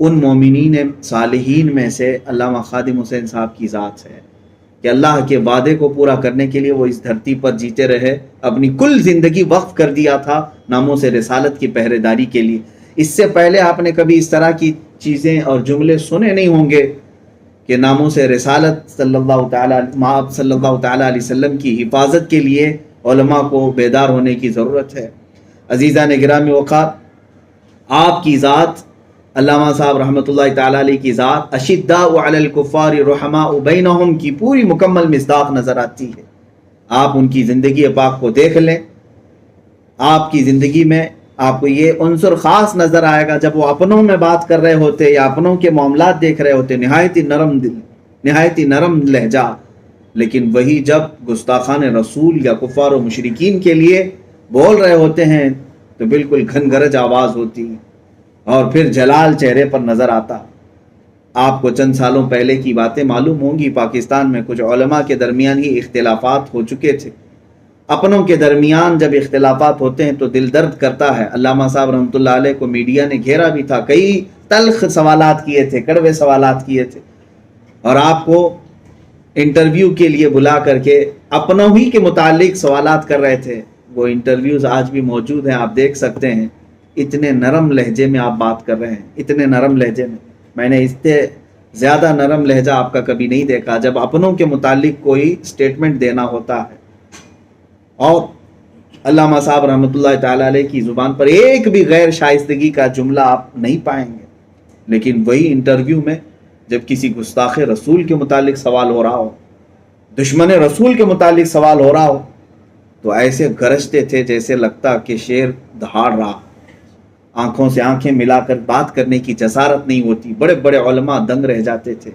ان مومنین صالحین میں سے علامہ خادم حسین صاحب کی ذات ہے کہ اللہ کے وعدے کو پورا کرنے کے لیے وہ اس دھرتی پر جیتے رہے، اپنی کل زندگی وقف کر دیا تھا ناموس رسالت کی پہرے داری کے لیے۔ اس سے پہلے آپ نے کبھی اس طرح کی چیزیں اور جملے سنے نہیں ہوں گے کہ ناموس رسالت صلی اللہ تعالی علیہ وسلم کی حفاظت کے لیے علماء کو بیدار ہونے کی ضرورت ہے۔ عزیزان گرامی وقار، آپ کی ذات، علامہ صاحب رحمۃ اللہ تعالی علیہ کی ذات اشداء علی الکفار رحماء بینہم کی پوری مکمل مصداق نظر آتی ہے۔ آپ ان کی زندگی پاک کو دیکھ لیں، آپ کی زندگی میں آپ کو یہ عنصر خاص نظر آئے گا جب وہ اپنوں میں بات کر رہے ہوتے یا اپنوں کے معاملات دیکھ رہے ہوتے، نہایت ہی نرم دل، نہایت ہی نرم لہجہ، لیکن وہی جب گستاخان رسول یا کفار و مشرکین کے لیے بول رہے ہوتے ہیں تو بالکل گھن گرج آواز ہوتی اور پھر جلال چہرے پر نظر آتا۔ آپ کو چند سالوں پہلے کی باتیں معلوم ہوں گی، پاکستان میں کچھ علماء کے درمیان ہی اختلافات ہو چکے تھے۔ اپنوں کے درمیان جب اختلافات ہوتے ہیں تو دل درد کرتا ہے۔ علامہ صاحب رحمۃ اللہ علیہ کو میڈیا نے گھیرا بھی تھا، کئی تلخ سوالات کیے تھے، کڑوے سوالات کیے تھے، اور آپ کو انٹرویو کے لیے بلا کر کے اپنوں ہی کے متعلق سوالات کر رہے تھے۔ وہ انٹرویوز آج بھی موجود ہیں، آپ دیکھ سکتے ہیں۔ اتنے نرم لہجے میں آپ بات کر رہے ہیں، اتنے نرم لہجے میں نے اس سے زیادہ نرم لہجہ آپ کا کبھی نہیں دیکھا جب اپنوں کے متعلق کوئی سٹیٹمنٹ دینا ہوتا ہے۔ اور علامہ صاحب رحمۃ اللہ تعالی علیہ کی زبان پر ایک بھی غیر شائستگی کا جملہ آپ نہیں پائیں گے، لیکن وہی انٹرویو میں جب کسی گستاخ رسول کے متعلق سوال ہو رہا ہو، دشمن رسول کے متعلق سوال ہو رہا ہو، تو ایسے گرجتے تھے جیسے لگتا کہ شیر دہاڑ رہا، آنکھوں سے آنکھیں ملا کر بات کرنے کی جسارت نہیں ہوتی، بڑے بڑے علماء دنگ رہ جاتے تھے۔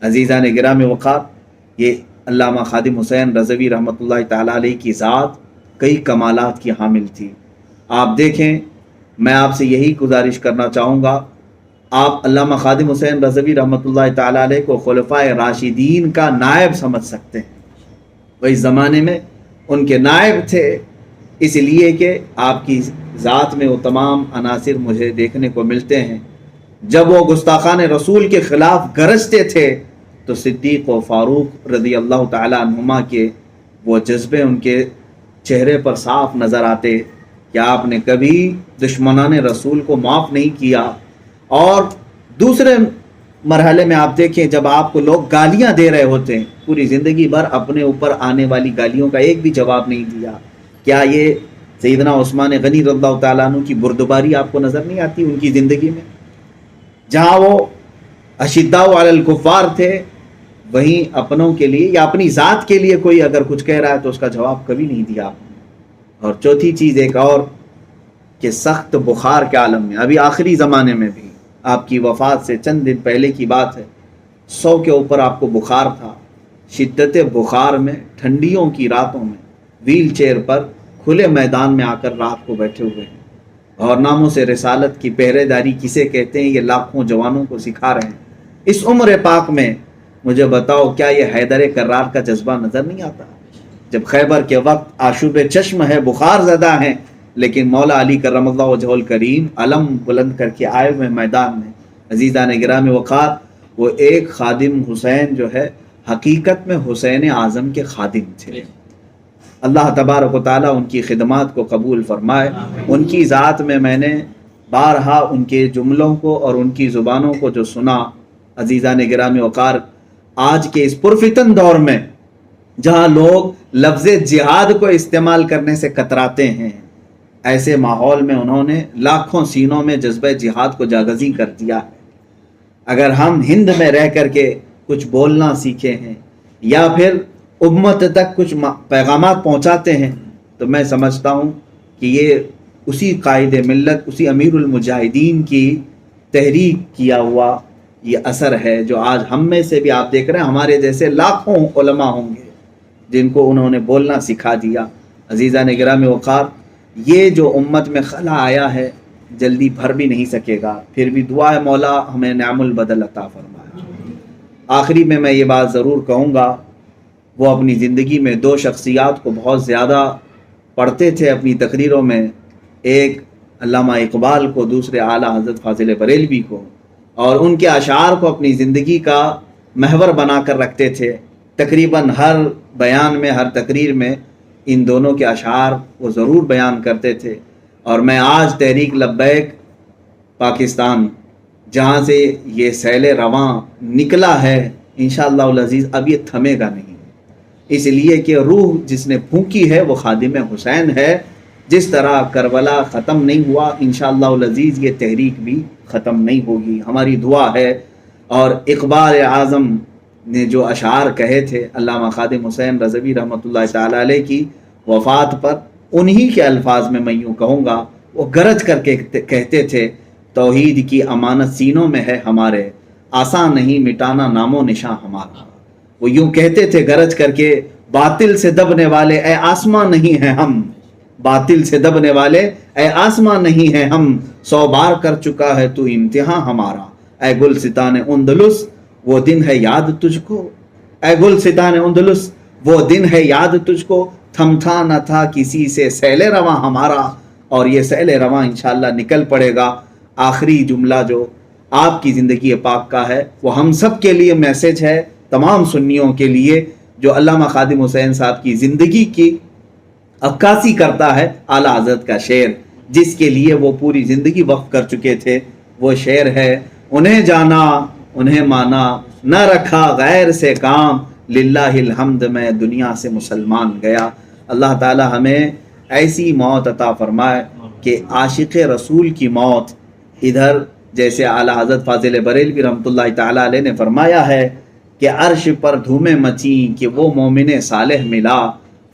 عزیزان گرامی وقار، یہ علامہ خادم حسین رضوی رحمۃ اللہ تعالی علیہ کی ذات کئی کمالات کی حامل تھی۔ آپ دیکھیں، میں آپ سے یہی گزارش کرنا چاہوں گا، آپ علامہ خادم حسین رضوی رحمۃ اللہ تعالی علیہ کو خلفائے راشدین کا نائب سمجھ سکتے ہیں۔ وہ اس زمانے میں ان کے نائب تھے، اس لیے کہ آپ کی ذات میں وہ تمام عناصر مجھے دیکھنے کو ملتے ہیں۔ جب وہ گستاخان رسول کے خلاف گرجتے تھے تو صدیق و فاروق رضی اللہ تعالی عنہما کے وہ جذبے ان کے چہرے پر صاف نظر آتے کہ آپ نے کبھی دشمنان رسول کو معاف نہیں کیا۔ اور دوسرے مرحلے میں آپ دیکھیں، جب آپ کو لوگ گالیاں دے رہے ہوتے ہیں، پوری زندگی بھر اپنے اوپر آنے والی گالیوں کا ایک بھی جواب نہیں دیا۔ کیا یہ سیدنا عثمان غنی رضی اللہ تعالیٰ عنہ کی بردباری آپ کو نظر نہیں آتی ان کی زندگی میں؟ جہاں وہ اشداء علی الکفار تھے، وہیں اپنوں کے لیے یا اپنی ذات کے لیے کوئی اگر کچھ کہہ رہا ہے تو اس کا جواب کبھی نہیں دیا۔ اور چوتھی چیز ایک اور کہ سخت بخار کے عالم میں، ابھی آخری زمانے میں بھی، آپ کی وفات سے چند دن پہلے کی بات ہے، 100 کے اوپر آپ کو بخار تھا۔ شدت بخار میں، ٹھنڈیوں کی راتوں میں، ویل چیئر پر کھلے میدان میں آ کر رات کو بیٹھے ہوئے ہیں، اور ناموس رسالت کی پہرے داری کسے کہتے ہیں یہ لاکھوں جوانوں کو سکھا رہے ہیں۔ اس عمر پاک میں مجھے بتاؤ، کیا یہ حیدر کرار کا جذبہ نظر نہیں آتا؟ جب خیبر کے وقت آشوب چشم ہے، بخار زدہ ہیں، لیکن مولا علی کرم اللہ وجہہ الکریم علم بلند کر کے آئے ہوئے میدان میں۔ عزیزان گرامی وقار، وہ ایک خادم حسین جو ہے حقیقت میں حسین اعظم کے خادم تھے۔ اللہ تبارک و تعالیٰ ان کی خدمات کو قبول فرمائے۔ ان کی ذات میں نے بارہا ان کے جملوں کو اور ان کی زبانوں کو جو سنا، عزیزان گرامی وقار، آج کے اس پرفتن دور میں جہاں لوگ لفظ جہاد کو استعمال کرنے سے کتراتے ہیں، ایسے ماحول میں انہوں نے لاکھوں سینوں میں جذبہ جہاد کو جاگزی کر دیا ہے۔ اگر ہم ہند میں رہ کر کے کچھ بولنا سیکھے ہیں یا پھر امت تک کچھ پیغامات پہنچاتے ہیں، تو میں سمجھتا ہوں کہ یہ اسی قائد ملت، اسی امیر المجاہدین کی تحریک کیا ہوا یہ اثر ہے، جو آج ہم میں سے بھی آپ دیکھ رہے ہیں ہمارے جیسے لاکھوں علماء ہوں گے جن کو انہوں نے بولنا سکھا دیا۔ عزیزان گرامی وقار، یہ جو امت میں خلا آیا ہے جلدی بھر بھی نہیں سکے گا، پھر بھی دعا ہے مولا ہمیں نعم البدل عطا فرمائے۔ آخری میں یہ بات ضرور کہوں گا، وہ اپنی زندگی میں 2 شخصیات کو بہت زیادہ پڑھتے تھے اپنی تقریروں میں، ایک علامہ اقبال کو، دوسرے اعلیٰ حضرت فاضل بریلوی کو۔ اور ان کے اشعار کو اپنی زندگی کا محور بنا کر رکھتے تھے. تقریباً ہر بیان میں، ہر تقریر میں ان دونوں کے اشعار وہ ضرور بیان کرتے تھے. اور میں آج تحریک لبیک پاکستان جہاں سے یہ سیل رواں نکلا ہے، انشاءاللہ العزیز اب یہ تھمے گا نہیں، اس لیے کہ روح جس نے پھونکی ہے وہ خادم حسین ہے. جس طرح کربلا ختم نہیں ہوا، انشاءاللہ العزیز یہ تحریک بھی ختم نہیں ہوگی. ہماری دعا ہے. اور اقبال اعظم نے جو اشعار کہے تھے علامہ خادم حسین رضوی رحمۃ اللہ تعالی علیہ کی وفات پر، انہی کے الفاظ میں یوں کہوں گا. وہ گرج کر کے کہتے تھے، توحید کی امانت سینوں میں ہے ہمارے، آسان نہیں مٹانا نام و نشاں ہمارا. وہ یوں کہتے تھے گرج کر کے، باطل سے دبنے والے اے آسمان نہیں ہیں ہم، باطل سے دبنے والے اے آسمان نہیں ہیں ہم، 100 بار کر چکا ہے تو امتحان ہمارا. اے گلستان اندلس وہ دن ہے یاد تجھ کو، اے گلستان اندلس وہ دن ہے یاد تجھ کو، تھمتا نہ تھا کسی سے سیل رواں ہمارا. اور یہ سیل رواں انشاءاللہ نکل پڑے گا. آخری جملہ جو آپ کی زندگی پاک کا ہے وہ ہم سب کے لیے میسج ہے، تمام سنیوں کے لیے، جو علامہ خادم حسین صاحب کی زندگی کی عکاسی کرتا ہے. اعلیٰ حضرت کا شعر جس کے لیے وہ پوری زندگی وقف کر چکے تھے، وہ شعر ہے، انہیں جانا انہیں مانا نہ رکھا غیر سے کام، للہ الحمد میں دنیا سے مسلمان گیا. اللہ تعالی ہمیں ایسی موت عطا فرمائے کہ عاشق رسول کی موت. ادھر جیسے اعلیٰ حضرت فاضل بریلوی رحمۃ اللہ تعالی علیہ نے فرمایا ہے کہ عرش پر دھومیں مچیں کہ وہ مومن صالح ملا،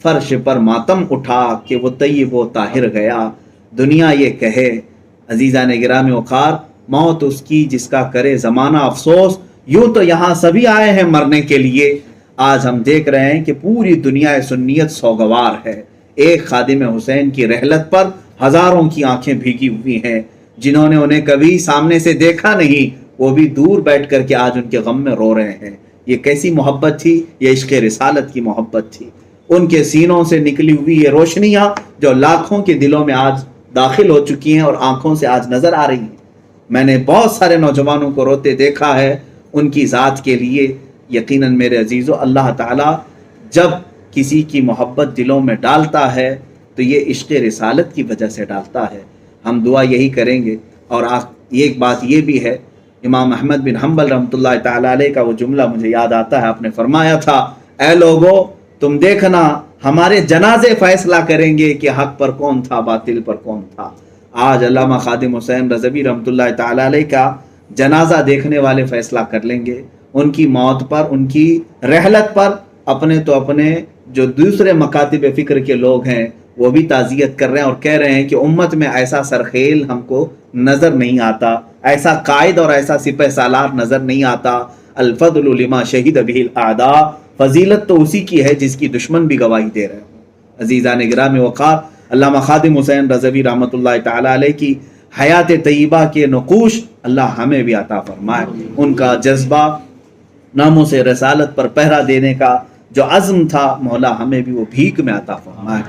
فرش پر ماتم اٹھا کہ وہ طیب و طاہر گیا. دنیا یہ کہے عزیزان گرامی وقار، موت اس کی جس کا کرے زمانہ افسوس. یوں تو یہاں سبھی آئے ہیں مرنے کے لیے، آج ہم دیکھ رہے ہیں کہ پوری دنیا سنیت سوگوار ہے. ایک خادم حسین کی رحلت پر ہزاروں کی آنکھیں بھیگی ہوئی ہیں. جنہوں نے انہیں کبھی سامنے سے دیکھا نہیں، وہ بھی دور بیٹھ کر کے آج ان کے غم میں رو رہے ہیں. یہ کیسی محبت تھی؟ یہ عشق رسالت کی محبت تھی. ان کے سینوں سے نکلی ہوئی یہ روشنیاں جو لاکھوں کے دلوں میں آج داخل ہو چکی ہیں اور آنکھوں سے آج نظر آ رہی ہیں. میں نے بہت سارے نوجوانوں کو روتے دیکھا ہے ان کی ذات کے لیے. یقیناً میرے عزیزو، اللہ تعالیٰ جب کسی کی محبت دلوں میں ڈالتا ہے تو یہ عشق رسالت کی وجہ سے ڈالتا ہے. ہم دعا یہی کریں گے. اور ایک بات یہ بھی ہے، امام احمد بن حنبل رحمۃ اللہ تعالی علیہ کا وہ جملہ مجھے یاد آتا ہے. آپ نے فرمایا تھا، اے لوگو تم دیکھنا ہمارے جنازے فیصلہ کریں گے کہ حق پر کون تھا باطل پر کون تھا. آج علامہ خادم حسین رضوی رحمۃ اللہ تعالی علیہ کا جنازہ دیکھنے والے فیصلہ کر لیں گے. ان کی موت پر، ان کی رحلت پر اپنے تو اپنے جو دوسرے مکاتب فکر کے لوگ ہیں وہ بھی تعزیت کر رہے ہیں اور کہہ رہے ہیں کہ امت میں ایسا سرخیل ہم کو نظر نہیں آتا، ایسا قائد اور ایسا سپہ سالار نظر نہیں آتا. الفضل لما شہید بہ الاعداء، فضیلت تو اسی کی ہے جس کی دشمن بھی گواہی دے رہے ہوں. عزیزان گرامی وقار، علامہ خادم حسین رضوی رحمۃ اللہ تعالی علیہ کی حیات طیبہ کے نقوش اللہ ہمیں بھی عطا فرمائے. ان کا جذبہ ناموں سے رسالت پر پہرا دینے کا جو عزم تھا، مولا ہمیں بھی وہ بھیک میں عطا فرمائے.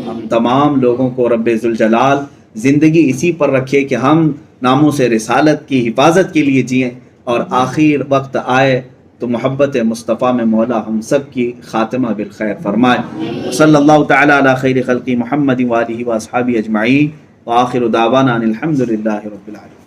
ہم تمام لوگوں کو رب ذوالجلال زندگی اسی پر رکھے کہ ہم ناموں سے رسالت کی حفاظت کے لیے جئیں، اور آخر وقت آئے تو محبت مصطفیٰ میں مولا ہم سب کی خاتمہ بالخیر فرمائے. صلی اللہ تعالی علی خیر خلق محمد وآلہ واصحابہ اجمعین، وآخر دعوانا ان الحمد للہ رب العالمین.